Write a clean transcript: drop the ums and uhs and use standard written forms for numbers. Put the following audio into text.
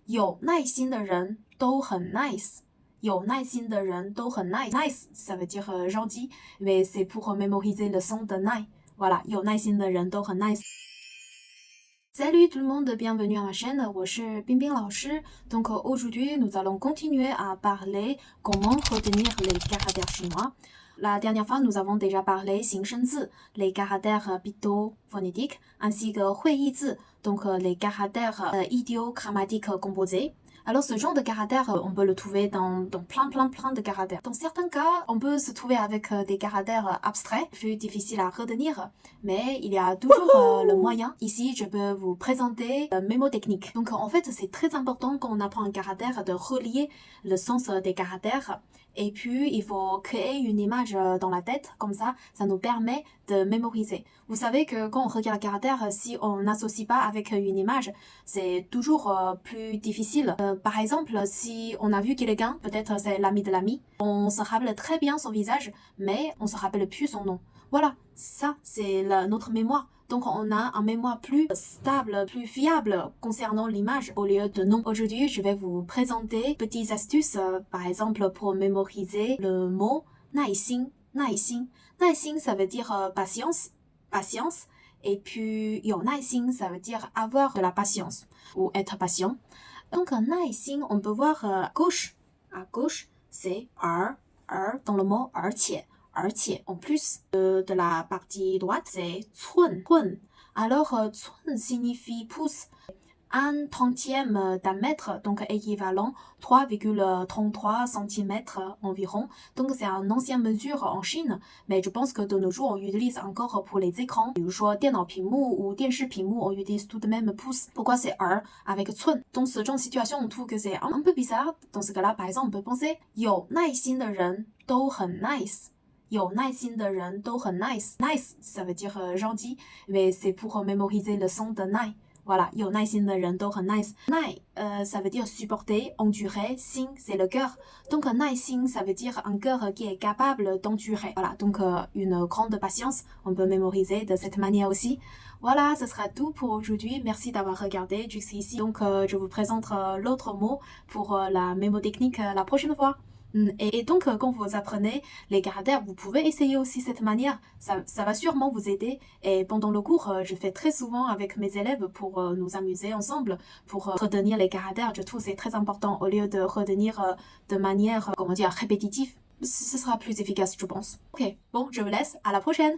有耐心的人都很 nice. 有耐心的人都很 nice. Nice, ça veut dire gentil, mais c'est pour mémoriser le son de nice. Voilà, 有耐心的人都很 nice. Salut tout le monde, bienvenue à ma chaîne, 我是冰冰老师. Donc aujourd'hui, nous allons continuer à parler comment retenir les caractères chinois. La dernière fois, nous avons déjà parlé 形声字, les caractères picto-phonétiques, ainsi que 会意字, donc les caractères idiogrammatiques composés. Alors ce genre de caractères, on peut le trouver dans plein de caractères. Dans certains cas, on peut se trouver avec des caractères abstraits, plus difficiles à retenir, mais il y a toujours le moyen. Ici, je peux vous présenter mémotechnique. Donc en fait, c'est très important quand on apprend un caractère de relier le sens des caractères. Et puis, il faut créer une image dans la tête, comme ça nous permet de mémoriser. Vous savez que quand on regarde un caractère, si on n'associe pas avec une image, c'est toujours plus difficile. Par exemple, si on a vu quelqu'un, peut-être c'est l'ami de l'ami, on se rappelle très bien son visage, mais on se rappelle plus son nom. Voilà, ça c'est notre mémoire. Donc on a un mémoire plus stable, plus fiable concernant l'image au lieu de nom. Aujourd'hui, je vais vous présenter petites astuces, par exemple pour mémoriser le mot 耐心. 耐心, 耐心, ça veut dire patience, patience. Et puis 有耐心, ça veut dire avoir de la patience ou être patient. Donc 耐心, on peut voir à gauche, c'est dans le mot 而且. En plus de la partie droite, c'est 寸. Alors, 寸 signifie pouce. Un tantième d'un mètre, donc équivalent 3,33 cm environ. Donc, c'est une ancienne mesure en Chine, mais je pense que de nos jours, on utilise encore pour les écrans. 比如说电脑屏幕 ou 电视屏幕, on utilise tout de même pouce. Pourquoi c'est 耳 avec 寸? Dans ce genre de situation, on trouve que c'est un peu bizarre. Dans ce cas-là, par exemple, on peut penser 有耐心的人都很 nice. 有耐心的人都很 nice. Nice, ça veut dire gentil, mais c'est pour mémoriser le son de nice. Voilà, 有耐心的人都很 nice. 耐, ça veut dire supporter, endurer. 心, c'est le cœur. Donc, 耐心, ça veut dire un cœur qui est capable d'endurer. Voilà, donc une grande patience. On peut mémoriser de cette manière aussi. Voilà, ce sera tout pour aujourd'hui. Merci d'avoir regardé jusqu'ici. Donc, je vous présente l'autre mot pour la mémotechnique la prochaine fois. Et donc, quand vous apprenez les caractères, vous pouvez essayer aussi cette manière. Ça va sûrement vous aider. Et pendant le cours, je fais très souvent avec mes élèves pour nous amuser ensemble, pour retenir les caractères. Je trouve que c'est très important au lieu de retenir de manière, répétitive. Ce sera plus efficace, je pense. Ok, bon, je vous laisse. À la prochaine!